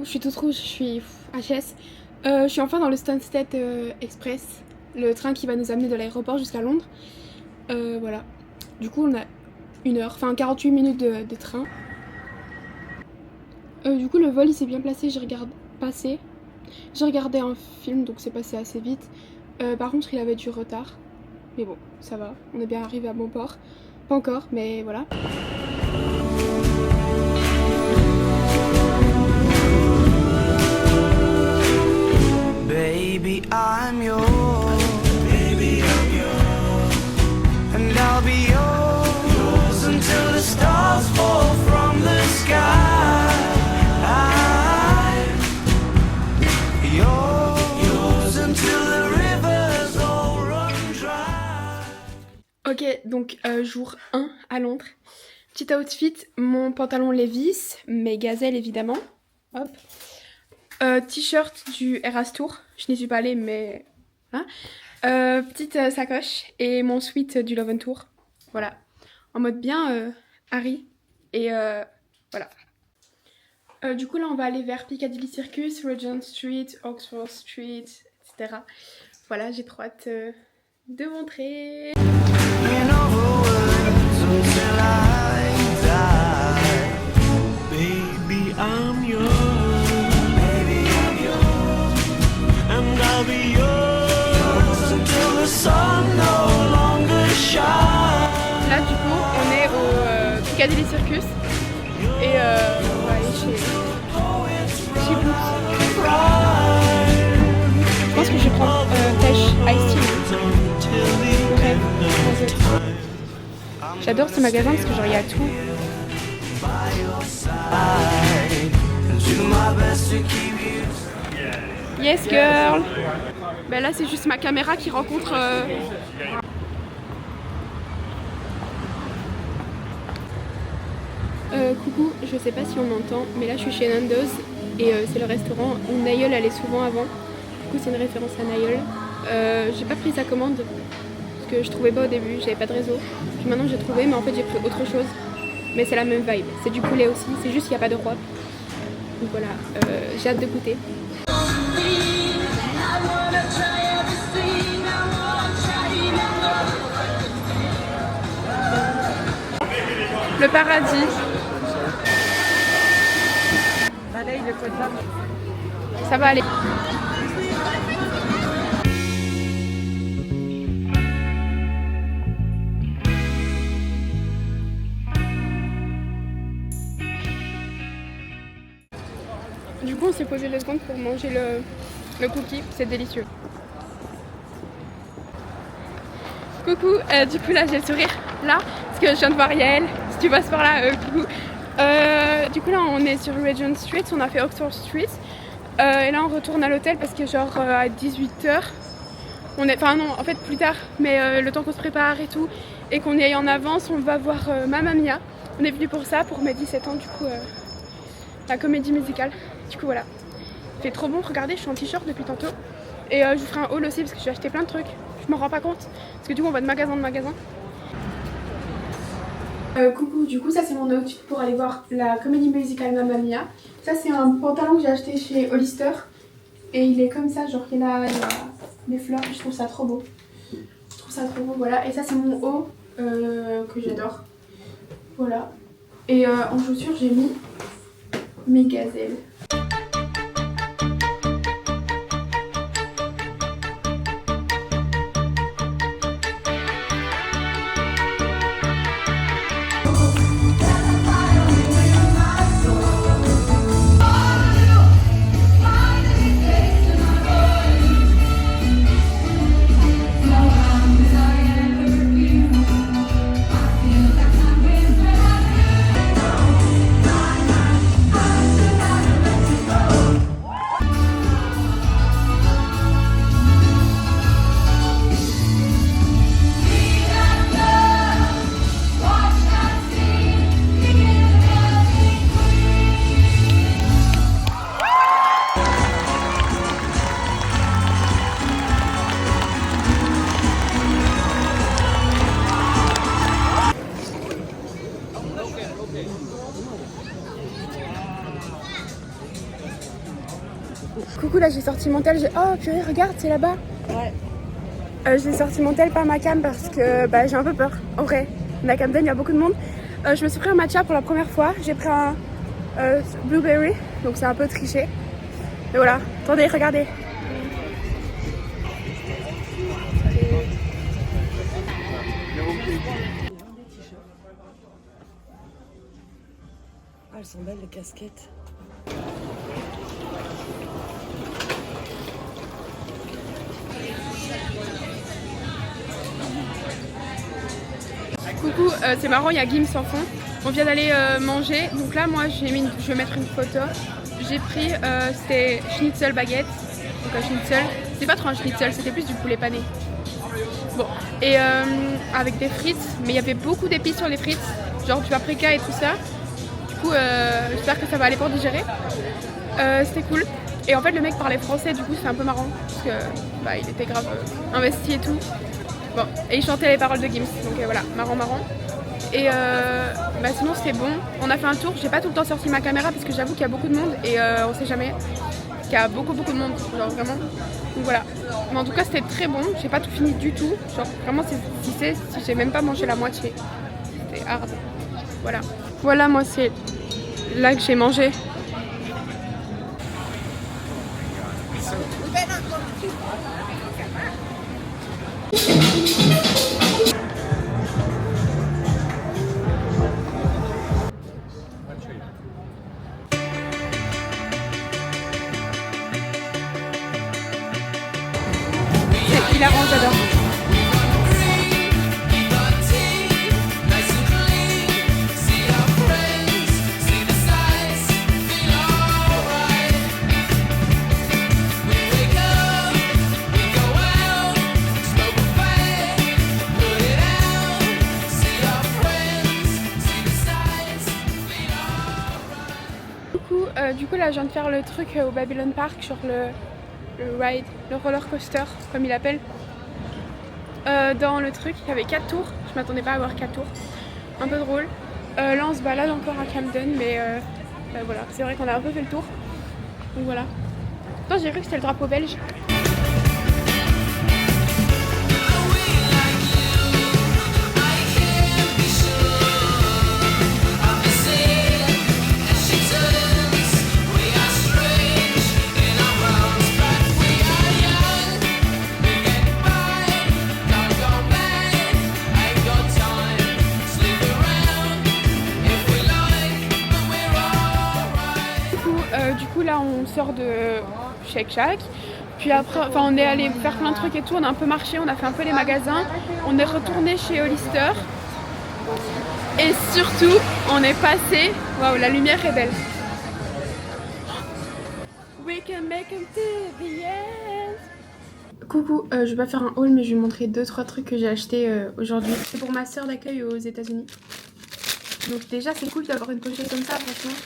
je suis toute rouge, je suis HS. Je suis enfin dans le Stansted Express, le train qui va nous amener de l'aéroport jusqu'à Londres. Voilà. Du coup, on a 48 minutes de train. Du coup, le vol il s'est bien placé, j'ai regardé un film, donc c'est passé assez vite. Par contre, il avait du retard. Mais bon, ça va, on est bien arrivé à bon port. Pas encore, mais voilà. Baby, I'm yours. Baby, I'm yours. And I'll be yours until the stars fall from the sky. Yours until the rivers all run dry. Ok, donc jour 1 à Londres. Petit outfit, mon pantalon Levi's, mes gazelles évidemment. Hop. T-shirt du Eras Tour, je n'y suis pas allée mais... Hein. Petite sacoche et mon sweat du Love Tour. Voilà. En mode bien Harry. Et voilà. Du coup là on va aller vers Piccadilly Circus, Regent Street, Oxford Street, etc. Voilà, j'ai trop hâte de montrer. Baby, I'm yours. Baby, I'm yours. And I'll be yours until the sun no longer shines. Là du coup on est au Piccadilly Circus et on va aller chez Boots. Je pense que je vais prendre Pêche Ice Tea. J'adore ce magasin parce que genre il y a tout. Yes girl. Ben là c'est juste ma caméra qui rencontre coucou, je sais pas si on m'entend, mais là je suis chez Nando's et c'est le restaurant où Naël allait souvent avant. Du coup c'est une référence à Naël. J'ai pas pris sa commande parce que je trouvais pas au début, j'avais pas de réseau. Puis maintenant j'ai trouvé, mais en fait j'ai pris autre chose. Mais c'est la même vibe, c'est du poulet aussi, c'est juste qu'il n'y a pas de roi. Donc voilà, j'ai hâte de goûter. Le paradis. Balaye le code là. Ça va aller. Du coup on s'est posé 2 secondes pour manger le cookie, c'est délicieux. Coucou, du coup là j'ai le sourire là, parce que je viens de voir Yael, si tu passes par là, coucou. Du coup là on est sur Regent Street, on a fait Oxford Street, et là on retourne à l'hôtel parce que genre à 18h, enfin non en fait plus tard, mais le temps qu'on se prépare et tout, et qu'on y aille en avance, on va voir Mamma Mia. On est venu pour ça, pour mes 17 ans du coup, la comédie musicale. Du coup voilà, il fait trop bon, regardez je suis en t-shirt depuis tantôt. Et je vous ferai un haul aussi parce que j'ai acheté plein de trucs, je m'en rends pas compte, parce que du coup on va de magasin en magasin. Coucou, du coup ça c'est mon outfit pour aller voir la comédie musicale Mamma Mia. Ça c'est un pantalon que j'ai acheté chez Hollister. Et il est comme ça, genre il y a des fleurs, je trouve ça trop beau. Je trouve ça trop beau, voilà. Et ça c'est mon haut que j'adore. Voilà. Et en chaussures j'ai mis mes gazelles. là j'ai sorti mon tel, oh purée regarde c'est là-bas. Ouais. J'ai sorti mon tel par ma cam parce que j'ai un peu peur. En vrai, la Camden il y a beaucoup de monde. Je me suis pris un matcha pour la première fois. J'ai pris un blueberry, donc c'est un peu triché. Et voilà, attendez, regardez. Ah, elles sont belles les casquettes. Coucou, c'est marrant, il y a Gims en fond. On vient d'aller manger. Donc là, moi, je vais mettre une photo. J'ai pris, c'était schnitzel baguette. Donc un schnitzel. C'était pas trop un schnitzel, c'était plus du poulet pané. Bon, et avec des frites. Mais il y avait beaucoup d'épices sur les frites. Genre du paprika et tout ça. Du coup, j'espère que ça va aller pour digérer. C'était cool. Et en fait, le mec parlait français, du coup, c'est un peu marrant. Parce que il était grave investi et tout. Bon, et il chantait les paroles de Gims, donc voilà, marrant. Et sinon c'était bon, on a fait un tour, j'ai pas tout le temps sorti ma caméra parce que j'avoue qu'il y a beaucoup de monde et on sait jamais qu'il y a beaucoup de monde, genre vraiment. Donc voilà, mais en tout cas c'était très bon, j'ai pas tout fini du tout, genre vraiment si j'ai même pas mangé la moitié, c'était hard. Voilà moi c'est là que j'ai mangé. C'est hilarant, j'adore. Du coup là je viens de faire le truc au Babylon Park sur le ride, le roller coaster comme il appelle. Dans le truc il y avait 4 tours, je m'attendais pas à avoir 4 tours, un peu drôle. Là on se balade encore à Camden mais voilà, c'est vrai qu'on a un peu fait le tour. Donc voilà. Attends, j'ai cru que c'était le drapeau belge. Du coup là on sort de Shake Shack, puis après on est allé faire plein de trucs et tout, on a un peu marché, on a fait un peu les magasins, on est retourné chez Hollister et surtout on est passé, waouh la lumière est belle. We can make it to the end. Coucou, je vais pas faire un haul mais je vais vous montrer 2-3 trucs que j'ai acheté aujourd'hui. C'est pour ma soeur d'accueil aux États-Unis. Donc déjà c'est cool d'avoir une pochette comme ça franchement.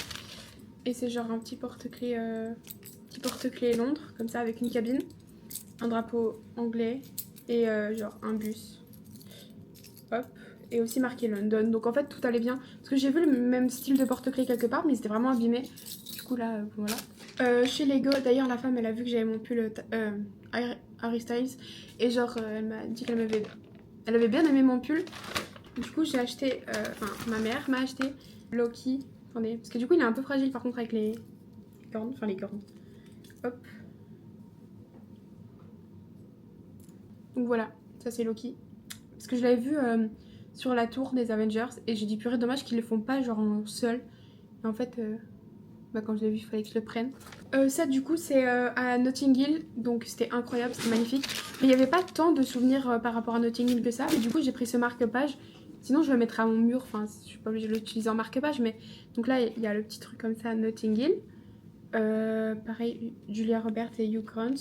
Et c'est genre un petit porte-clés Londres, comme ça avec une cabine, un drapeau anglais et genre un bus. Hop, et aussi marqué London. Donc en fait tout allait bien. Parce que j'ai vu le même style de porte-clés quelque part, mais c'était vraiment abîmé. Du coup là, voilà. Chez Lego, d'ailleurs la femme elle a vu que j'avais mon pull Harry Styles. Et genre elle m'a dit qu'elle avait bien aimé mon pull. Du coup j'ai acheté, ma mère m'a acheté Loki. Attendez, parce que du coup il est un peu fragile par contre avec les cornes, enfin les cornes. Hop. Donc voilà, ça c'est Loki. Parce que je l'avais vu sur la tour des Avengers et j'ai dit purée dommage qu'ils le font pas genre en seul. Et en fait, quand je l'ai vu il fallait que je le prenne. Ça du coup c'est à Notting Hill, donc c'était incroyable, c'était magnifique. Mais il n'y avait pas tant de souvenirs par rapport à Notting Hill que ça. Et du coup j'ai pris ce marque-page. Sinon je le mettrai à mon mur, enfin je suis pas obligée de l'utiliser en marque-page, mais donc là il y a le petit truc comme ça à Notting Hill. Pareil, Julia Roberts et Hugh Grant.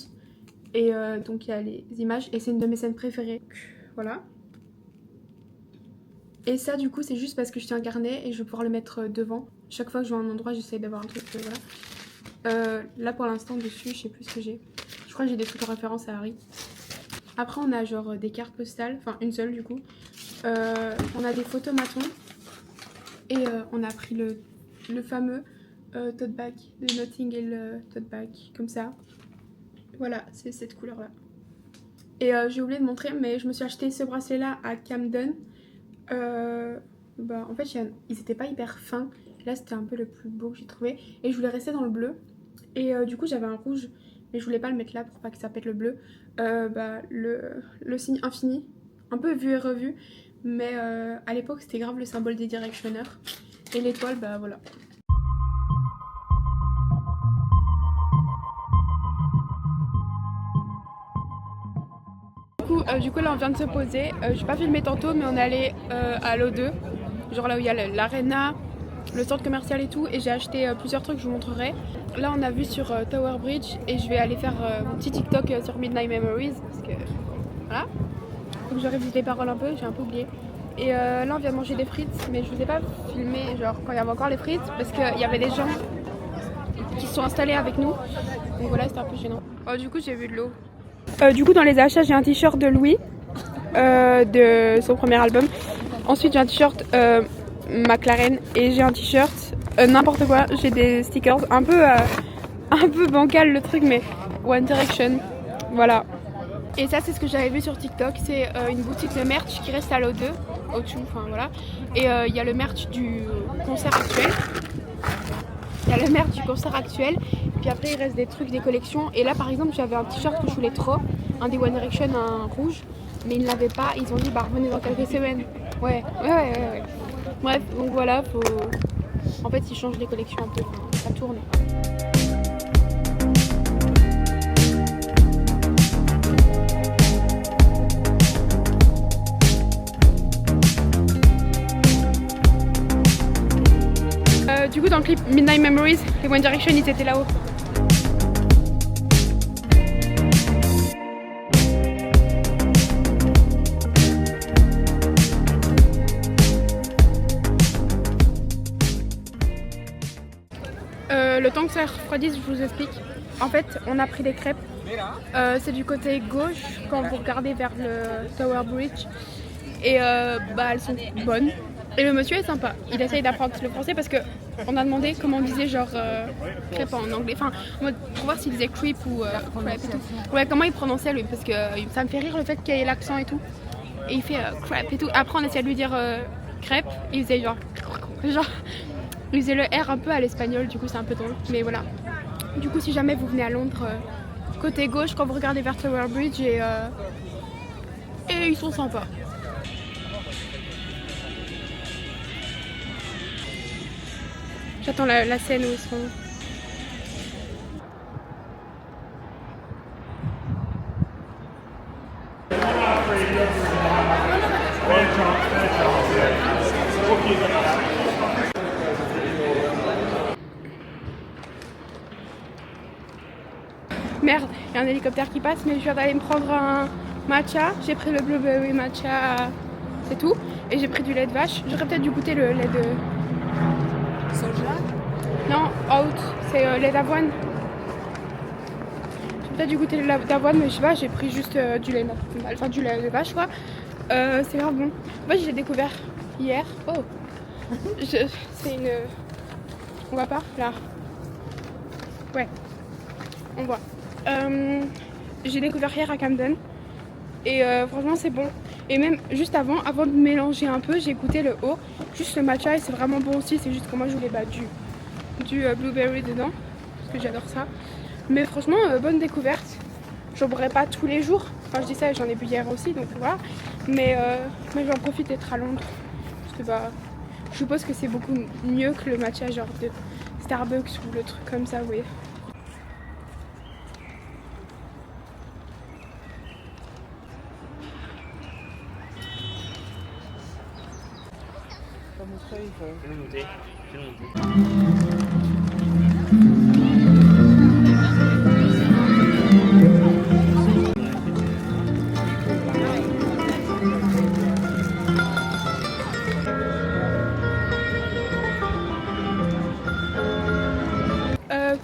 Et donc il y a les images et c'est une de mes scènes préférées. Voilà. Et ça du coup c'est juste parce que je tiens un carnet et je vais pouvoir le mettre devant. Chaque fois que je vois un endroit j'essaie d'avoir un truc, voilà. Là pour l'instant dessus je sais plus ce que j'ai. Je crois que j'ai des trucs en référence à Harry. Après on a genre des cartes postales, enfin une seule du coup. On a des photomatons et on a pris le fameux tote bag de Notting Hill tote bag comme ça. Voilà, c'est cette couleur là. Et j'ai oublié de montrer, mais je me suis acheté ce bracelet là à Camden. En fait ils étaient pas hyper fins. Là c'était un peu le plus beau que j'ai trouvé. Et je voulais rester dans le bleu. Et du coup j'avais un rouge, mais je voulais pas le mettre là pour pas que ça pète le bleu. Le signe infini, un peu vu et revu. Mais à l'époque c'était grave le symbole des directionneurs. Et l'étoile, bah voilà. Du coup là on vient de se poser. J'ai pas filmé tantôt, mais on est allé à l'O2, genre là où il y a l'arena, le centre commercial et tout, et j'ai acheté plusieurs trucs, je vous montrerai. Là on a vu sur Tower Bridge et je vais aller faire mon petit TikTok sur Midnight Memories parce que voilà. Donc j'ai révisé les paroles un peu, j'ai un peu oublié. Et là on vient de manger des frites, mais je vous ai pas filmé genre quand il y avait encore les frites parce qu'il y avait des gens qui se sont installés avec nous. Donc voilà, c'était un peu gênant. Oh, du coup j'ai vu de l'eau. Du coup dans les achats j'ai un t-shirt de Louis de son premier album. Ensuite j'ai un t-shirt McLaren et j'ai un t-shirt n'importe quoi. J'ai des stickers un peu bancal le truc, mais One Direction. Voilà. Et ça c'est ce que j'avais vu sur TikTok. C'est une boutique de merch qui reste à l'O2, enfin voilà. Et il y a le merch du concert actuel. Puis après il reste des trucs, des collections. Et là par exemple j'avais un t-shirt que je voulais trop, un des One Direction, un rouge, mais ils ne l'avaient pas. Ils ont dit bah revenez dans quelques semaines. Ouais. Bref, donc voilà, en fait ils changent les collections un peu, ça tourne. Du coup dans le clip Midnight Memories, les One Direction ils étaient là-haut. Le temps que ça refroidisse, je vous explique. En fait, on a pris des crêpes. C'est du côté gauche quand vous regardez vers le Tower Bridge. Et elles sont bonnes. Et le monsieur est sympa. Il essaye d'apprendre le français parce qu'on a demandé comment on disait genre crêpe en anglais. Enfin, pour voir s'il disait creep ou crêpe et tout. Ouais, comment il prononçait lui, parce que ça me fait rire le fait qu'il y ait l'accent et tout. Et il fait crêpe et tout. Après, on essaie de lui dire crêpe. Et il faisait genre. Il faisait le R un peu à l'espagnol, du coup c'est un peu drôle, mais voilà. Du coup si jamais vous venez à Londres, côté gauche, quand vous regardez vers Tower Bridge, et ils sont sympas. J'attends la scène où ils sont. Merde, il y a un hélicoptère qui passe, mais je viens d'aller me prendre un matcha. J'ai pris le blueberry matcha, c'est tout. Et j'ai pris du lait de vache. J'aurais peut-être dû goûter le lait de... Soja? Non, oat, c'est lait d'avoine. J'ai peut-être dû goûter le lait d'avoine, mais je sais pas, j'ai pris juste du lait de vache quoi. C'est grave bon. En fait, j'ai découvert hier. Oh, c'est une... On voit pas là? Ouais, on voit. J'ai découvert hier à Camden et franchement c'est bon. Et même juste avant de mélanger un peu, j'ai goûté le haut, juste le matcha, et c'est vraiment bon aussi. C'est juste que moi je voulais du blueberry dedans parce que j'adore ça. Mais franchement bonne découverte. J'en boirai pas tous les jours, enfin je dis ça, j'en ai bu hier aussi, donc voilà. Mais j'en profite d'être à Londres parce que je suppose que c'est beaucoup mieux que le matcha genre de Starbucks ou le truc comme ça, vous voyez.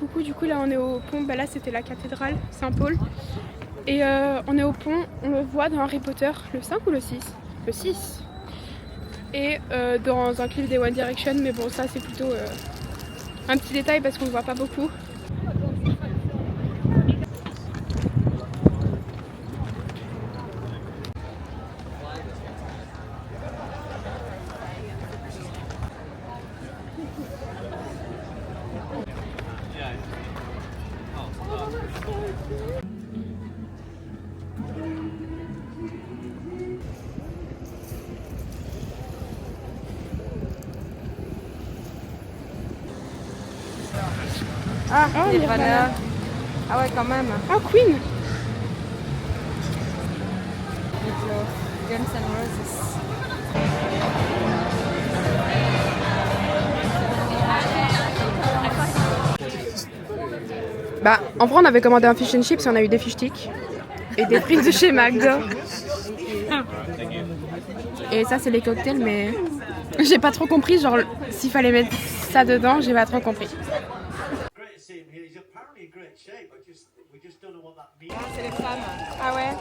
Coucou, du coup là on est au pont, là c'était la cathédrale Saint-Paul. Et on est au pont, on le voit dans Harry Potter, le 5 ou le 6 ? Le 6. Et dans un clip des One Direction, mais bon ça c'est plutôt un petit détail parce qu'on ne voit pas beaucoup. Ah, Oh, Nirvana. Nirvana. Ah ouais, quand même. Oh, Queen. Guns N' Roses. Bah, en vrai, on avait commandé un fish and chips et on a eu des fish sticks. Et des frites de chez McDo. Et ça, c'est les cocktails, mais j'ai pas trop compris. Genre, s'il fallait mettre ça dedans, j'ai pas trop compris. Great to see him here. He's apparently in great shape. We just don't know what that means. C'est les femmes. Ah ouais.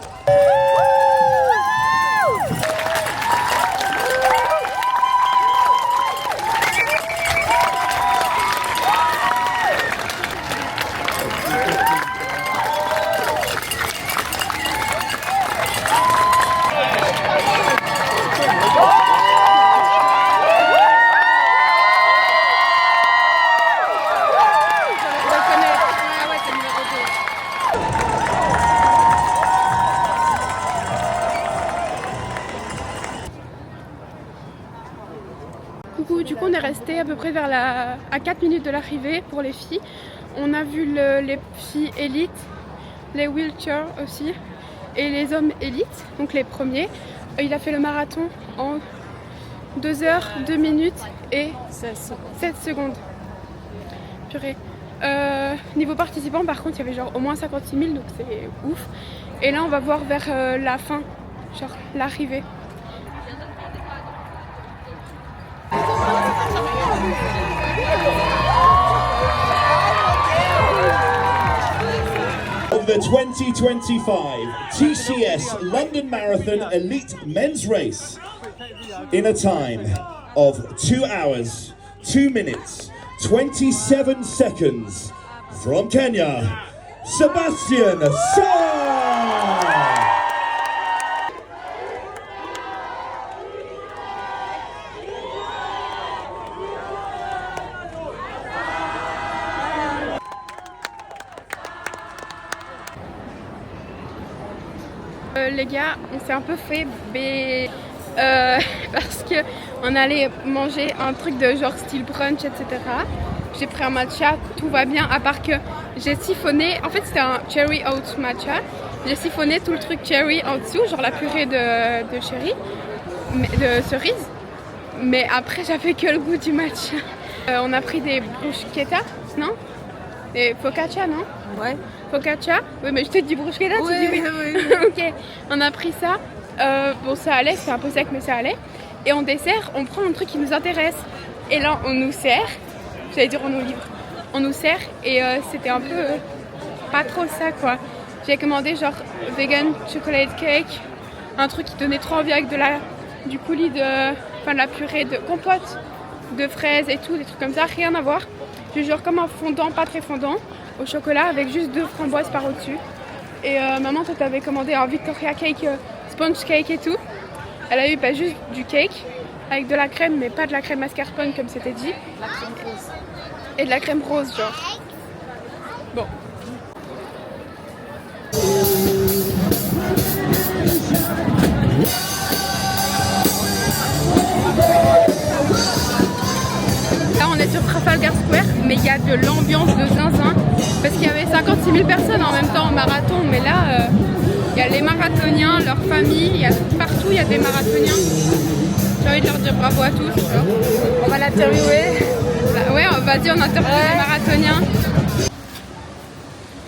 Coucou, du coup on est resté à peu près à 4 minutes de l'arrivée pour les filles. On a vu les filles élites, les wheelchairs aussi, et les hommes élites, donc les premiers. Il a fait le marathon en 2 heures, 2 minutes et 7 secondes. Purée. Niveau participants par contre il y avait genre au moins 56 000 donc c'est ouf. Et là on va voir vers la fin, genre l'arrivée. Of the 2025 TCS London Marathon Elite Men's Race in a time of 2 hours, 2 minutes, 27 seconds from Kenya, Sebastian Saar. Les gars, on s'est un peu fait parce que on allait manger un truc de genre style brunch, etc. J'ai pris un matcha, tout va bien, à part que j'ai siphonné, en fait c'était un cherry oat matcha, j'ai siphonné tout le truc cherry en dessous, genre la purée de cherry, de cerise, mais après j'avais que le goût du matcha. On a pris des bruschetta, non? Des focaccia, non? Ouais. Focaccia? Oui, mais je te dis bruschetta, tu dis oui. Ok, on a pris ça. Bon, ça allait, c'était un peu sec, mais ça allait. Et en dessert, on prend un truc qui nous intéresse. Et là, on nous sert. J'allais dire, on nous livre. On nous sert et c'était un peu pas trop ça, quoi. J'ai commandé genre vegan chocolate cake, un truc qui donnait trop envie avec du coulis de la purée de compote de fraises et tout, des trucs comme ça, rien à voir. J'ai genre comme un fondant, pas très fondant, au chocolat avec juste 2 framboises par au-dessus. Et maman, toi t'avais commandé un Victoria cake, sponge cake et tout. Elle a eu pas juste du cake avec de la crème, mais pas de la crème mascarpone comme c'était dit. La crème rose. Et de la crème rose, genre. Bon. Là on est sur Trafalgar Square, mais il y a de l'ambiance de zinzin parce qu'il y avait 56 000 personnes en même temps en marathon, mais là il y a les marathoniens, leurs familles, partout il y a des marathoniens. J'ai envie de leur dire bravo à tous. Genre. On va l'interviewer. Bah, ouais, vas-y, on interviewe les marathoniens.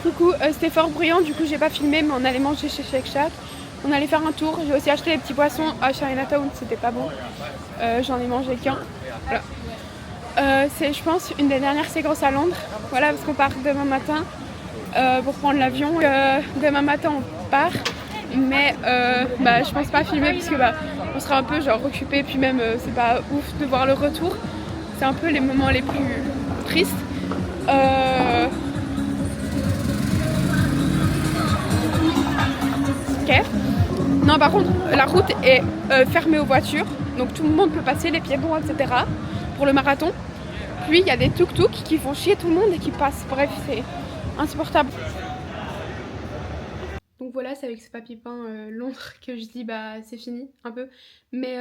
Coucou, c'était fort bruyant, du coup j'ai pas filmé, mais on allait manger chez Shake Shack. On allait faire un tour, j'ai aussi acheté des petits poissons à Chinatown, c'était pas bon. J'en ai mangé qu'un. Voilà. C'est, je pense, une des dernières séquences à Londres. Voilà, parce qu'on part demain matin pour prendre l'avion. Demain matin, on part. Mais je pense pas filmer parce que on sera un peu genre occupé. Puis même, c'est pas ouf de voir le retour. C'est un peu les moments les plus tristes. Ok. Non, par contre, la route est fermée aux voitures. Donc tout le monde peut passer, les piétons, etc. pour le marathon. Puis il y a des tuk-tuk qui font chier tout le monde et qui passent. Bref, c'est insupportable. Donc voilà, c'est avec ce papier peint Londres que je dis c'est fini un peu. Mais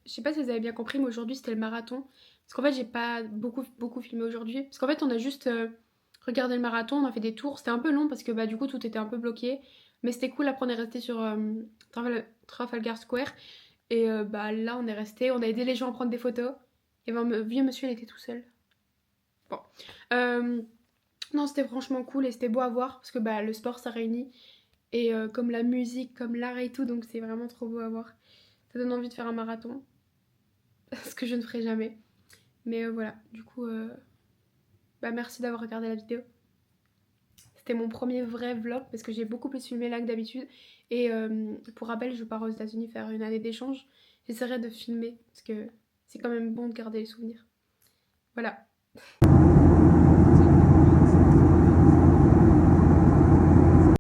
je sais pas si vous avez bien compris, mais aujourd'hui c'était le marathon. Parce qu'en fait j'ai pas beaucoup filmé aujourd'hui. Parce qu'en fait on a juste regardé le marathon, on a fait des tours. C'était un peu long parce que bah du coup tout était un peu bloqué. Mais c'était cool, après on est resté sur Trafalgar Square. Et bah là on est resté, on a aidé les gens à prendre des photos. Et ben le vieux monsieur il était tout seul. Bon. Non, c'était franchement cool et c'était beau à voir parce que bah, le sport ça réunit. Et comme la musique, comme l'art et tout, donc c'est vraiment trop beau à voir. Ça donne envie de faire un marathon. Ce que je ne ferai jamais. Mais voilà, du coup, bah, merci d'avoir regardé la vidéo. C'était mon premier vrai vlog parce que j'ai beaucoup plus filmé là que d'habitude. Et pour rappel, je pars aux États-Unis faire une année d'échange. J'essaierai de filmer parce que c'est quand même bon de garder les souvenirs. Voilà.